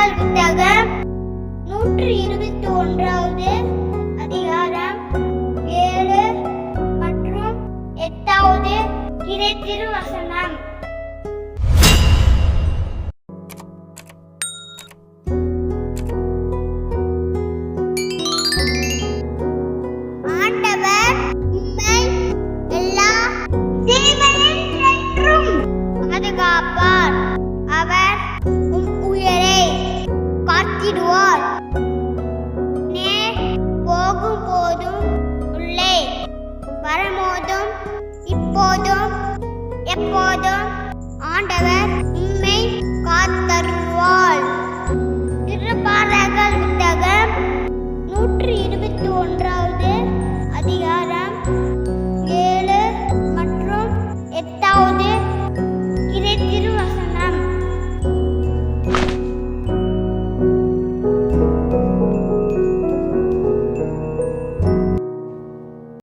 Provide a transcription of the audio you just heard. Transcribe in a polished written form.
Samuel புத்தகம் 121வது அதிகாரம் 7 மற்றும் 8வது இறை திருவசனம். ஆண்டவர் உம்மை எல்லா தீமையினின்றும் பாதுகாப்பார். அவர் உம் உயிரை காத்திடுவார். நேர் போகும் போதும் உள்ளே வரும்போதும் இப்போதும் எப்போதும் ஆண்டவர்